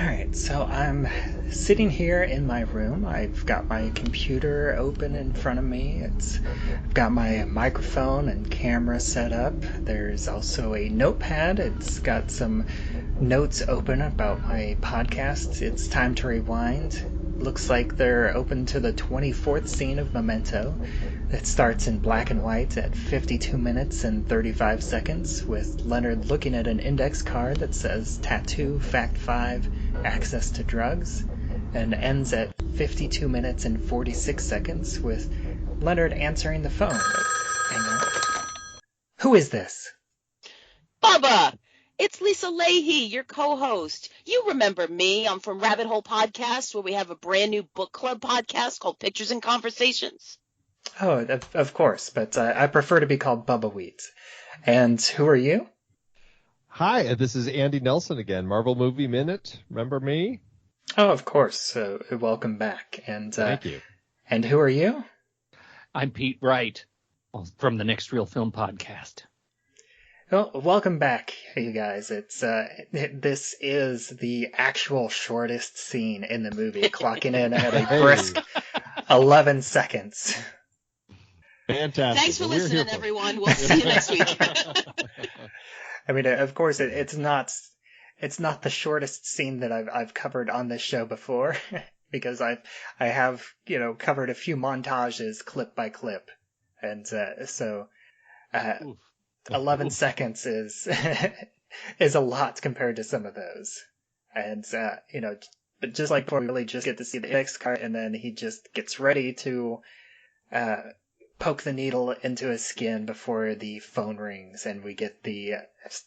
right, so I'm sitting here in my room. I've got my computer open in front of me. I've got my microphone and camera set up. There's also a notepad. It's got some notes open about my podcasts. It's time to rewind. Looks like they're open to the 24th scene of Memento. It starts in black and white at 52 minutes and 35 seconds, with Leonard looking at an index card that says Tattoo Fact 5, Access to Drugs, and ends at 52 minutes and 46 seconds, with Leonard answering the phone. Hang on. Who is this? Bubba! It's Lisa Leaheey, your co-host. You remember me. I'm from Rabbit Hole Podcast, where we have a brand new book club podcast called Pictures and Conversations. Oh, of course, but I prefer to be called Bubbawheat. And who are you? Hi, this is Andy Nelson again, Marvel Movie Minute. Remember me? Oh, of course. Welcome back. And Thank you. And who are you? I'm Pete Wright from the Next Real Film Podcast. Well, welcome back, you guys. This is the actual shortest scene in the movie, clocking in at a brisk 11 seconds. Fantastic. Thanks for listening, everyone. We'll see you next week. I mean, of course, it's not the shortest scene that I've covered on this show before, because I have covered a few montages clip by clip, and so 11 seconds is is a lot compared to some of those, and but just like before, we really just get to see the index card, and then he just gets ready to poke the needle into his skin before the phone rings, and we get the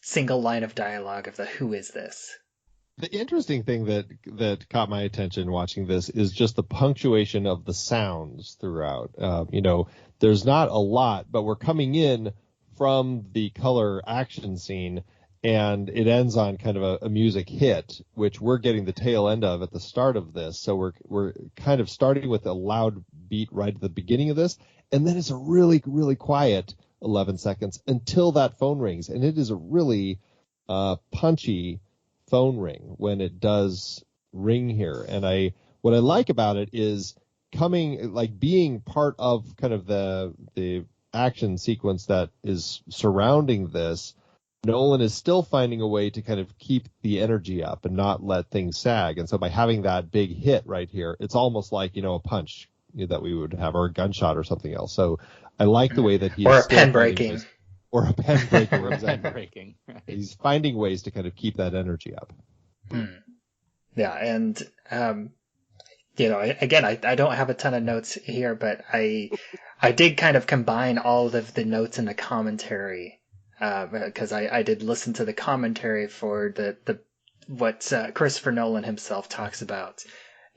single line of dialogue of the "Who is this?" The interesting thing that caught my attention watching this is just the punctuation of the sounds throughout. There's not a lot, but we're coming in from the color action scene, and it ends on kind of a music hit, which we're getting the tail end of at the start of this. So we're kind of starting with a loud beat right at the beginning of this, and then it's a really, really quiet 11 seconds until that phone rings. And it is a really punchy phone ring when it does ring here. And what I like about it is being part of kind of the action sequence that is surrounding this. Nolan is still finding a way to kind of keep the energy up and not let things sag. And so by having that big hit right here, it's almost like, a punch that we would have, or a gunshot or something else. So I like the way that he's... Or a pen breaking. Or a pen breaking. Or a pen breaking. Right. He's finding ways to kind of keep that energy up. Yeah, and, again, I don't have a ton of notes here, but I did kind of combine all of the notes in the commentary, because I did listen to the commentary for what Christopher Nolan himself talks about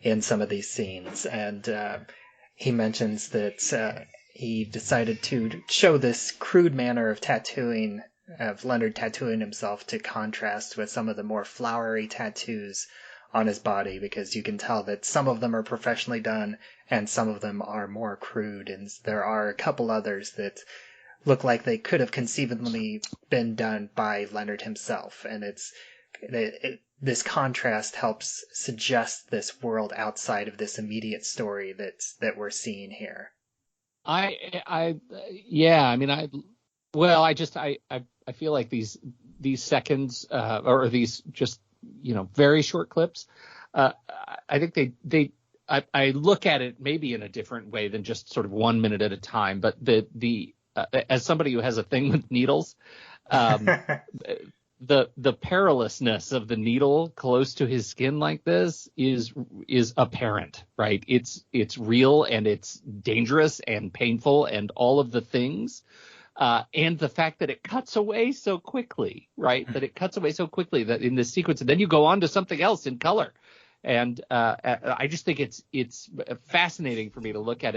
in some of these scenes, and he mentions that he decided to show this crude manner of tattooing, of Leonard tattooing himself, to contrast with some of the more flowery tattoos on his body, because you can tell that some of them are professionally done and some of them are more crude, and there are a couple others that look like they could have conceivably been done by Leonard himself, and this contrast helps suggest this world outside of this immediate story that we're seeing here. I feel like these seconds or these just very short clips. I think I look at it maybe in a different way than just sort of 1 minute at a time. But as somebody who has a thing with needles, the perilousness of the needle close to his skin like this is apparent, right? It's real, and it's dangerous and painful and all of the things. And the fact that it cuts away so quickly, right? That it cuts away so quickly that in this sequence, and then you go on to something else in color. And I just think it's fascinating for me to look at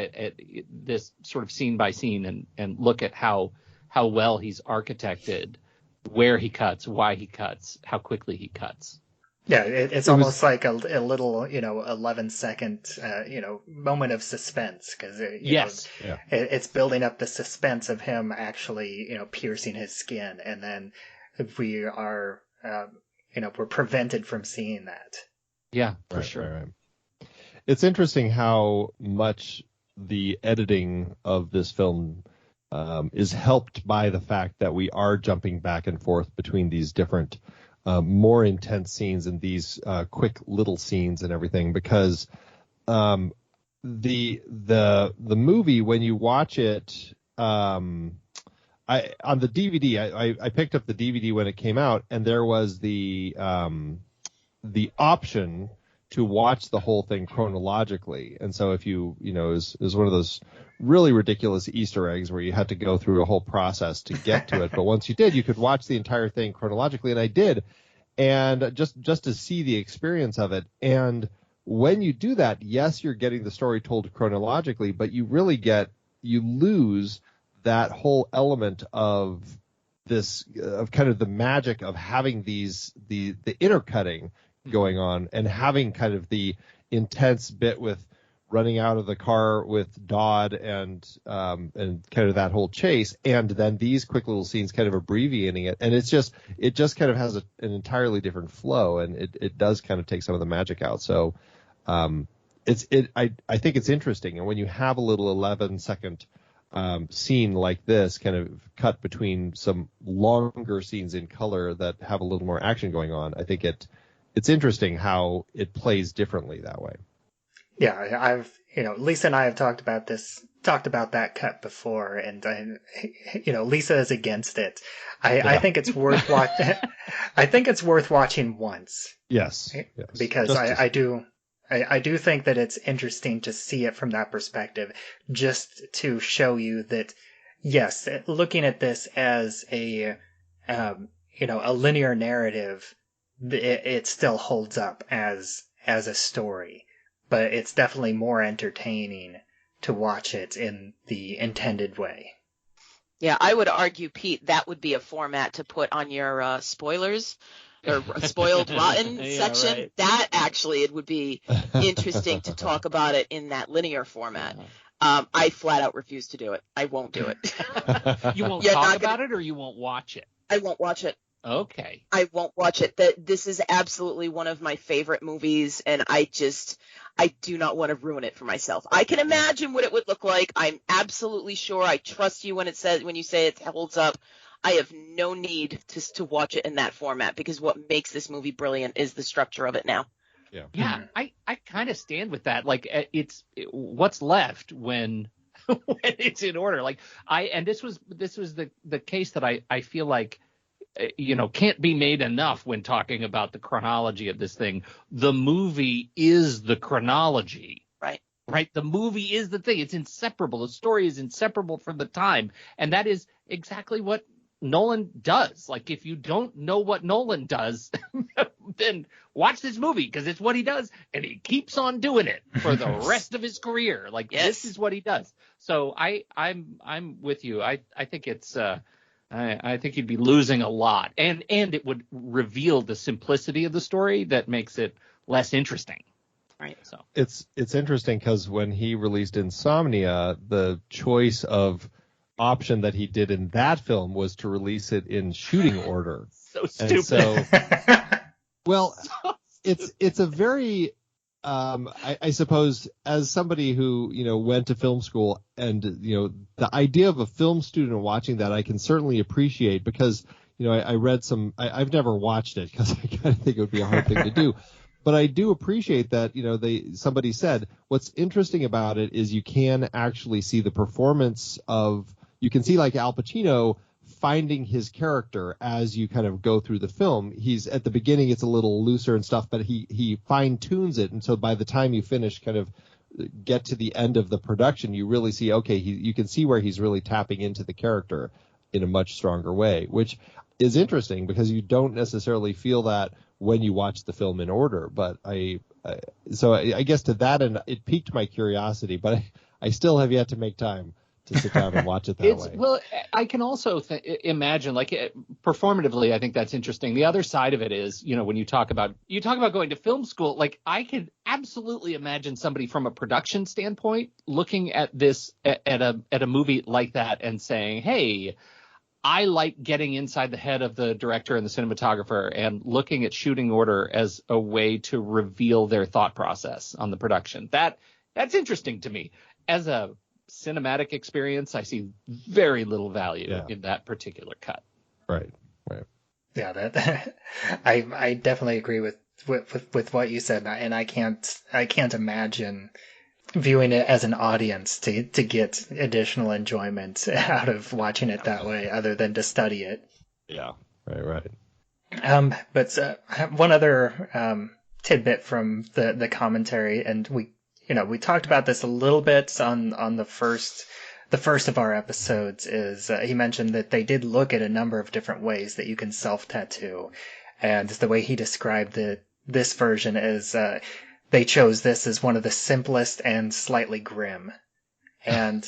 this sort of scene by scene and look at how well he's architected where he cuts, why he cuts, how quickly he cuts. Yeah, it's almost like a little, 11-second, moment of suspense, because it's building up the suspense of him actually, piercing his skin, and then we are, we're prevented from seeing that. Yeah, for Right, sure. right. It's interesting how much the editing of this film is helped by the fact that we are jumping back and forth between these different more intense scenes and these quick little scenes and everything, because the movie, when you watch it, on the DVD, I picked up the DVD when it came out, and there was the option to watch the whole thing chronologically. And so if it was one of those really ridiculous Easter eggs where you had to go through a whole process to get to it. But once you did, you could watch the entire thing chronologically, and I did. And just to see the experience of it. And when you do that, yes, you're getting the story told chronologically, but you lose that whole element of this, of kind of the magic of having the intercutting going on, and having kind of the intense bit with running out of the car with Dodd and kind of that whole chase, and then these quick little scenes kind of abbreviating it, and it just kind of has an entirely different flow, and it does kind of take some of the magic out. So I think it's interesting, and when you have a little 11-second scene like this, kind of cut between some longer scenes in color that have a little more action going on, I think it's interesting how it plays differently that way. Yeah, Lisa and I have talked about that cut before, and Lisa is against it. I think it's worth watching. I think it's worth watching once. Yes. Because I do think that it's interesting to see it from that perspective, just to show you that, yes, looking at this as a linear narrative, it still holds up as a story, but it's definitely more entertaining to watch it in the intended way. Yeah, I would argue, Pete, that would be a format to put on your spoilers or spoiled rotten section. Right. That actually, it would be interesting to talk about it in that linear format. I flat out refuse to do it. I won't do it. You won't talk about it, or you won't watch it? I won't watch it. Okay. I won't watch it. This is absolutely one of my favorite movies, and I do not want to ruin it for myself. I can imagine what it would look like. I'm absolutely sure. I trust you when you say it holds up. I have no need to watch it in that format, because what makes this movie brilliant is the structure of it now. Yeah, I kind of stand with that. Like, it's what's left when it's in order. Like, this was the case that I feel like, can't be made enough when talking about the chronology of this thing. The movie is the chronology. Right. The movie is the thing. It's inseparable. The story is inseparable from the time. And that is exactly what Nolan does. Like, if you don't know what Nolan does, then watch this movie, because it's what he does, and he keeps on doing it for the rest of his career. Like, This is what he does. So I'm with you. I think it's I think he'd be losing a lot, and it would reveal the simplicity of the story that makes it less interesting. Right. So it's interesting, because when he released Insomnia, the choice of option that he did in that film was to release it in shooting order. So stupid. Well, it's a very I suppose, as somebody who went to film school, and the idea of a film student watching that, I can certainly appreciate, because I read some. I've never watched it, because I kind of think it would be a hard thing to do. But I do appreciate that, somebody said what's interesting about it is you can actually see the performance of, you can see like Al Pacino finding his character as you kind of go through the film. He's at the beginning, it's a little looser and stuff, but he fine tunes it. And so by the time you finish, kind of get to the end of the production, you really see, okay, you can see where he's really tapping into the character in a much stronger way, which is interesting, because you don't necessarily feel that when you watch the film in order. But I guess to that end, it piqued my curiosity, but I still have yet to make time to sit down and watch it that way. Well, I can also imagine, like, performatively, I think that's interesting. The other side of it is, when you talk about going to film school, like, I can absolutely imagine somebody from a production standpoint looking at this at a movie like that and saying, hey, I like getting inside the head of the director and the cinematographer and looking at shooting order as a way to reveal their thought process on the production. That's interesting to me. As a cinematic experience, I see very little value in that particular cut. Right. Yeah, that I definitely agree with what you said, and I can't imagine viewing it as an audience to get additional enjoyment out of watching it that way, other than to study it. Yeah. Right. But one other tidbit from the commentary, and we talked about this a little bit on the first of our episodes, is he mentioned that they did look at a number of different ways that you can self-tattoo, and the way he described this version is they chose this as one of the simplest and slightly grim. And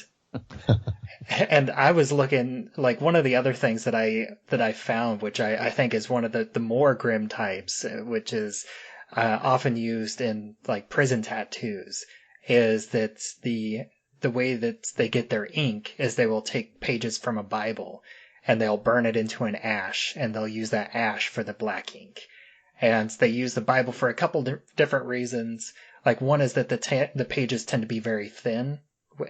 and I was looking, like, one of the other things that I found, which I think is one of the more grim types, which is often used in like prison tattoos, is that the way that they get their ink is they will take pages from a Bible and they'll burn it into an ash, and they'll use that ash for the black ink. And they use the Bible for a couple different reasons. Like, one is that the pages tend to be very thin,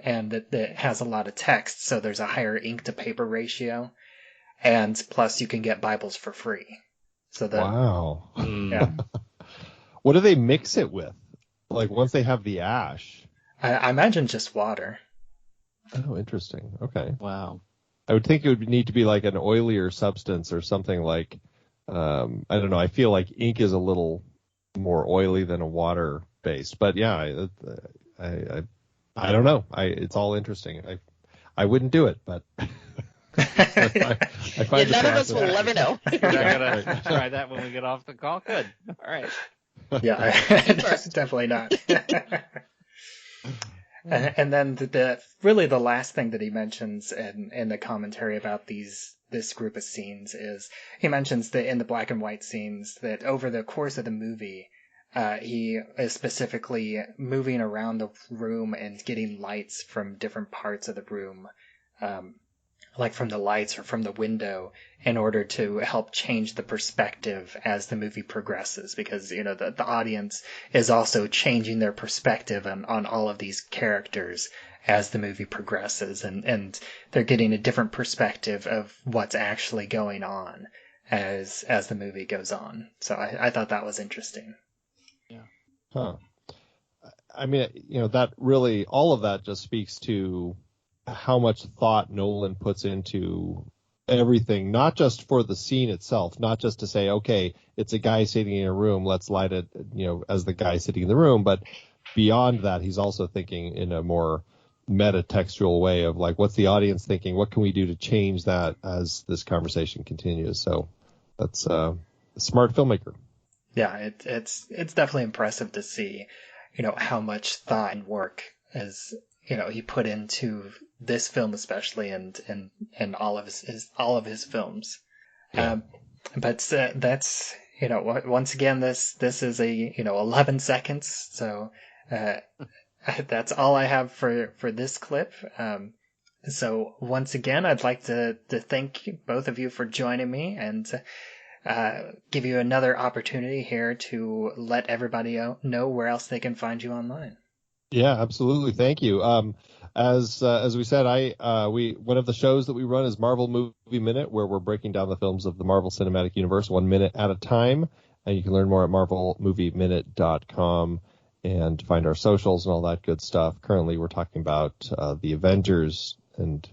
and that it has a lot of text, so there's a higher ink to paper ratio. And plus, you can get Bibles for free. So wow. Yeah. What do they mix it with? Like, once they have the ash? I imagine just water. Oh, interesting. Okay. Wow. I would think it would need to be like an oilier substance or something like, I don't know. I feel like ink is a little more oily than a water based, but yeah, I don't know. It's all interesting. I wouldn't do it, but I find none of us will ever know. We're gonna try that when we get off the call. Good. All right. Yeah, definitely not. And then the last thing that he mentions in the commentary about this group of scenes is he mentions that in the black and white scenes that over the course of the movie, he is specifically moving around the room and getting lights from different parts of the room, like from the lights or from the window, in order to help change the perspective as the movie progresses, because the audience is also changing their perspective on all of these characters as the movie progresses, and they're getting a different perspective of what's actually going on as the movie goes on. So I thought that was interesting. Yeah. Huh. I mean, that really, all of that just speaks to how much thought Nolan puts into everything, not just for the scene itself, not just to say, okay, it's a guy sitting in a room, let's light it, as the guy sitting in the room. But beyond that, he's also thinking in a more meta-textual way of like, what's the audience thinking? What can we do to change that as this conversation continues? So that's a smart filmmaker. Yeah, it's definitely impressive to see, how much thought and work he put into this film, especially, and all of his films. Yeah. But that's, once again, this is a 11 seconds, so that's all I have for this clip. So once again, I'd like to thank both of you for joining me, and give you another opportunity here to let everybody know where else they can find you online. Yeah, absolutely. Thank you. As we said, one of the shows that we run is Marvel Movie Minute, where we're breaking down the films of the Marvel Cinematic Universe 1 minute at a time. And you can learn more at marvelmovieminute.com and find our socials and all that good stuff. Currently, we're talking about the Avengers and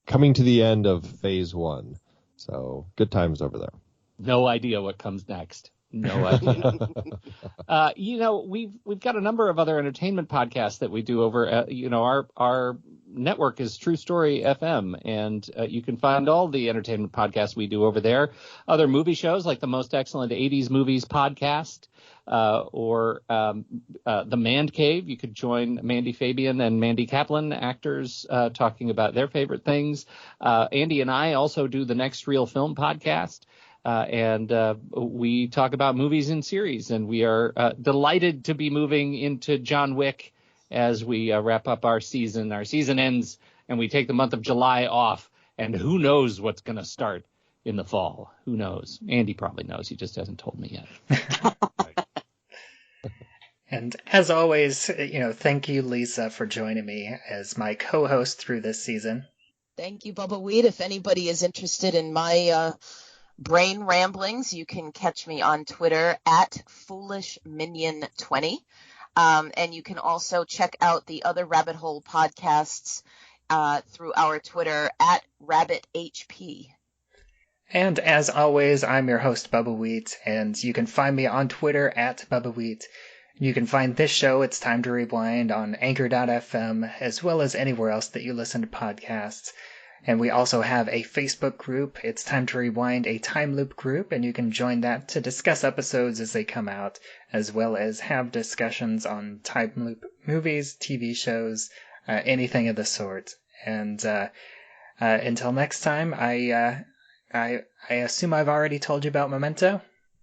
coming to the end of Phase 1. So good times over there. No idea what comes next. No idea. We've got a number of other entertainment podcasts that we do over. Our network is True Story FM, and you can find all the entertainment podcasts we do over there. Other movie shows like the Most Excellent 80s Movies podcast, or the Man Cave. You could join Mandy Fabian and Mandy Kaplan, actors, talking about their favorite things. Andy and I also do the Next Reel Film podcast. And we talk about movies and series, and we are delighted to be moving into John Wick as we wrap up our season. Our season ends, and we take the month of July off, And who knows what's going to start in the fall? Who knows? Andy probably knows. He just hasn't told me yet. And as always, thank you, Lisa, for joining me as my co-host through this season. Thank you, Bubbawheat. If anybody is interested in my brain ramblings, you can catch me on Twitter at FoolishMinion20. And you can also check out the other Rabbit Hole podcasts through our Twitter at RabbitHP. And as always, I'm your host, Bubbawheat, and you can find me on Twitter at Bubbawheat. You can find this show, It's Time to Rewind, on Anchor.fm, as well as anywhere else that you listen to podcasts. And we also have a Facebook group, It's Time to Rewind, a time loop group, and you can join that to discuss episodes as they come out, as well as have discussions on time loop movies, TV shows, anything of the sort. And until next time, I assume I've already told you about Memento?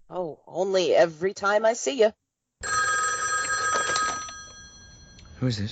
Oh, only every time I see you. Who is this?